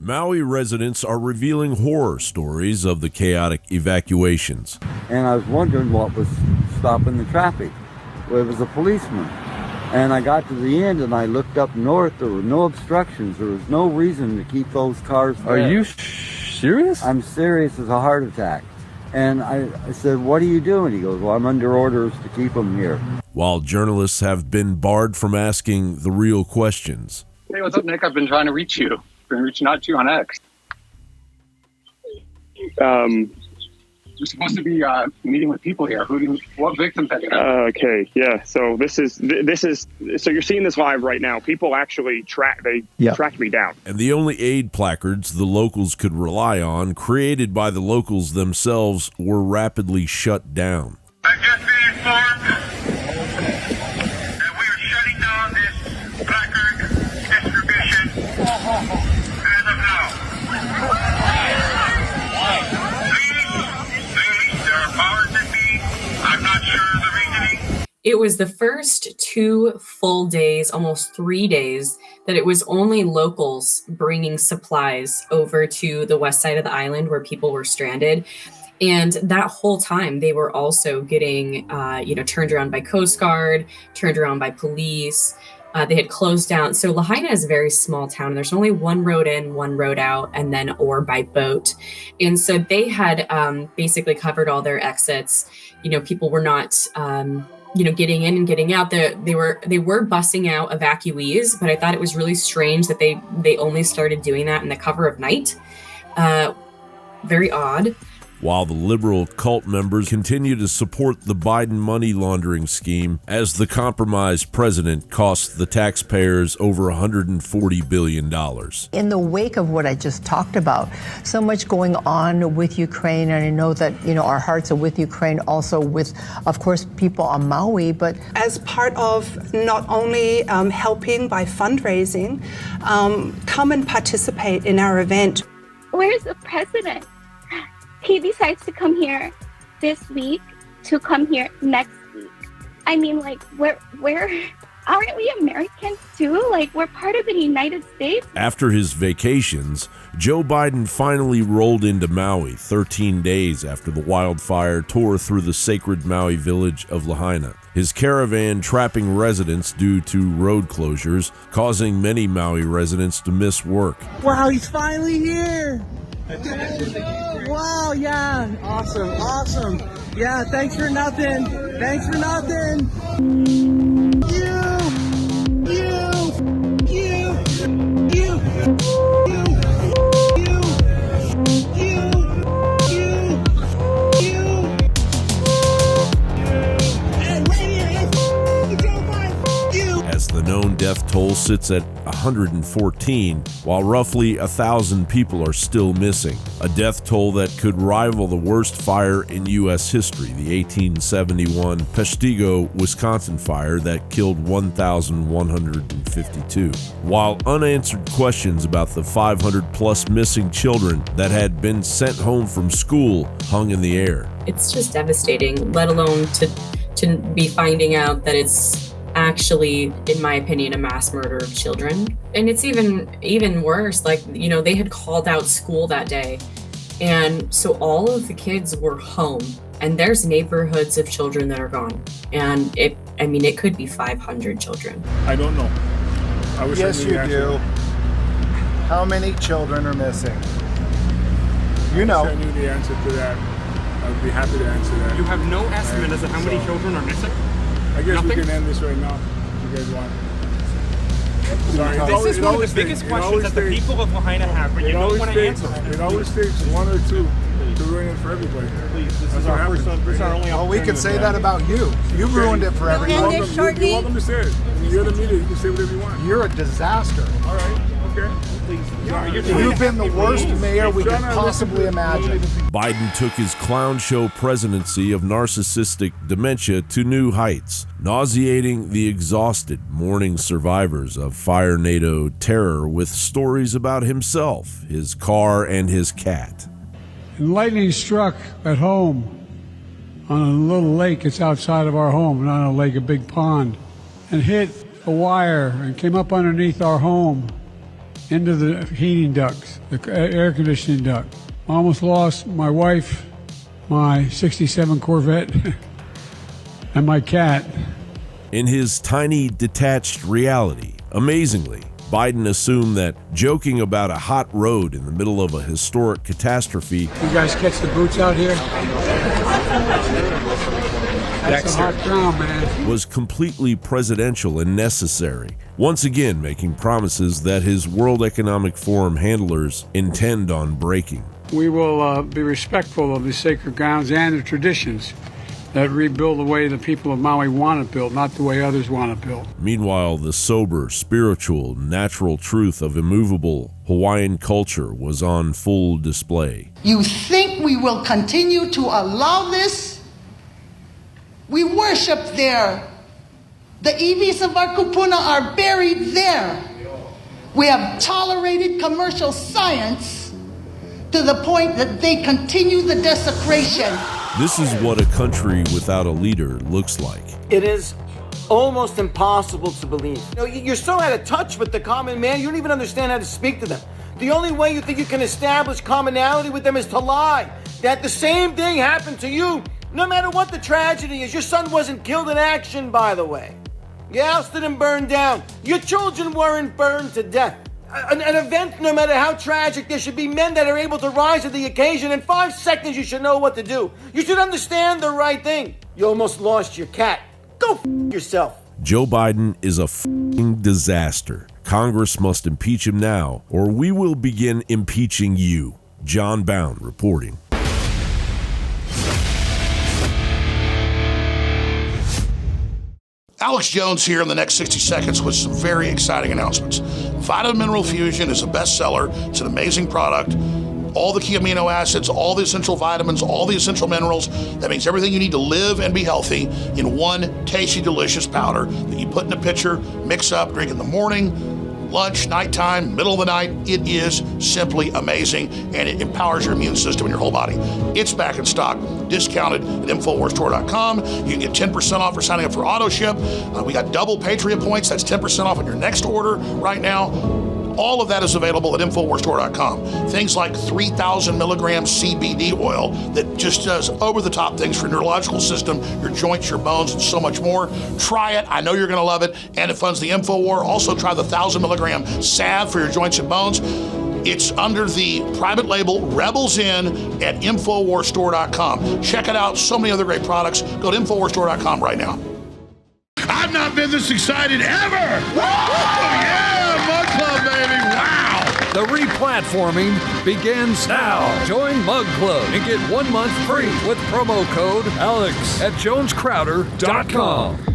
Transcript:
Maui residents are revealing horror stories of the chaotic evacuations. And I was wondering what was stopping the traffic. Well, it was a policeman. And I got to the end and I looked up north. There were no obstructions. There was no reason to keep those cars there. Are you serious? I'm serious as a heart attack. And I said, what are you doing? He goes, well, I'm under orders to keep them here. While journalists have been barred from asking the real questions. Hey, what's up, Nick? I've been trying to reach you. Been reaching out to you on X. You're supposed to be meeting with people here. What victims have you had? Okay, yeah. So this is. So you're seeing this live right now. People actually tracked me down. And the only aid placards the locals could rely on, created by the locals themselves, were rapidly shut down. I've just been informed that we are shutting down this placard distribution as of now. Please, there are powers that be. I'm not sure of the reasoning. It was the first 2 full days, almost 3 days, that it was only locals bringing supplies over to the west side of the island where people were stranded. And that whole time, they were also getting, turned around by Coast Guard, turned around by police. They had closed down. So Lahaina is a very small town. And there's only one road in, one road out, and then or by boat. And so they had basically covered all their exits. People were not, getting in and getting out. They were bussing out evacuees, but I thought it was really strange that they only started doing that in the cover of night. Very odd. While the liberal cult members continue to support the Biden money laundering scheme, as the compromised president costs the taxpayers over $140 billion. In the wake of what I just talked about, so much going on with Ukraine, and I know that, our hearts are with Ukraine, also with, of course, people on Maui, but as part of not only helping by fundraising, come and participate in our event. Where's the president? He decides to come here this week, to come here next week. I mean, where aren't we Americans too? We're part of the United States. After his vacations, Joe Biden finally rolled into Maui 13 days after the wildfire tore through the sacred Maui village of Lahaina. His caravan trapping residents due to road closures, causing many Maui residents to miss work. Wow, he's finally here! Wow, yeah, awesome. Yeah, thanks for nothing. As the known death toll sits at 114, while roughly 1,000 people are still missing. A death toll that could rival the worst fire in U.S. history, the 1871 Peshtigo, Wisconsin fire that killed 1,152. While unanswered questions about the 500-plus missing children that had been sent home from school hung in the air. It's just devastating, let alone to be finding out that it's actually, in my opinion, a mass murder of children. And it's even worse, they had called out school that day. And so all of the kids were home, and there's neighborhoods of children that are gone. And it could be 500 children. I don't know. Yes, you do. How many children are missing? I knew the answer to that. I would be happy to answer that. You have no estimate as to how many children are missing? I guess we can end this right now, if you guys want. Sorry, this is one of the biggest questions that the people of Lahaina have, but you don't want to answer it. It always takes one or two to ruin it for everybody. Please, this is our first only. Well, we could say that about you. You ruined it for everybody. You're welcome to say it. You're the media. You can say whatever you want. You're a disaster. All right. Okay. You've been the worst mayor we could possibly imagine. Biden took his clown show presidency of narcissistic dementia to new heights, nauseating the exhausted, mourning survivors of Fire NATO terror with stories about himself, his car, and his cat. And lightning struck at home on a little lake. It's outside of our home, not a lake, a big pond, and hit a wire and came up underneath our home into the heating ducts, the air conditioning duct. Almost lost my wife, my 67 Corvette, and my cat. In his tiny, detached reality, amazingly, Biden assumed that joking about a hot road in the middle of a historic catastrophe. You guys catch the boots out here? That's a hot ground, man. Was completely presidential and necessary, once again making promises that his World Economic Forum handlers intend on breaking. We will be respectful of the sacred grounds and the traditions that rebuild the way the people of Maui want to build, not the way others want to build. Meanwhile, the sober, spiritual, natural truth of immovable Hawaiian culture was on full display. You think we will continue to allow this? We worship there. The iwis of our kupuna are buried there. We have tolerated commercial science to the point that they continue the desecration. This is what a country without a leader looks like. It is almost impossible to believe. You know, you're so out of touch with the common man, you don't even understand how to speak to them. The only way you think you can establish commonality with them is to lie. That the same thing happened to you, no matter what the tragedy is. Your son wasn't killed in action, by the way. Your house didn't burn down. Your children weren't burned to death. An event, no matter how tragic, there should be men that are able to rise to the occasion. In 5 seconds, you should know what to do. You should understand the right thing. You almost lost your cat. Go yourself. Joe Biden is a disaster. Congress must impeach him now, or we will begin impeaching you. John Bound reporting. Alex Jones here in the next 60 seconds with some very exciting announcements. Vitamin Mineral Fusion is a bestseller. It's an amazing product. All the key amino acids, all the essential vitamins, all the essential minerals. That means everything you need to live and be healthy in one tasty, delicious powder that you put in a pitcher, mix up, drink in the morning, lunch, nighttime, middle of the night. It is simply amazing, and it empowers your immune system and your whole body. It's back in stock, discounted at InfoWarsStore.com. You can get 10% off for signing up for auto ship. We got double Patriot points. That's 10% off on your next order right now. All of that is available at InfoWarsStore.com. Things like 3,000 milligrams CBD oil that just does over-the-top things for your neurological system, your joints, your bones, and so much more. Try it. I know you're going to love it, and it funds the InfoWar. Also, try the 1,000 milligram salve for your joints and bones. It's under the private label Rebels In at InfoWarsStore.com. Check it out. So many other great products. Go to InfoWarsStore.com right now. I've not been this excited ever! Woo! Yeah, Mug Club, baby! Wow! The replatforming begins now. Join Mug Club and get 1 month free with promo code ALEX at JonesCrowder.com.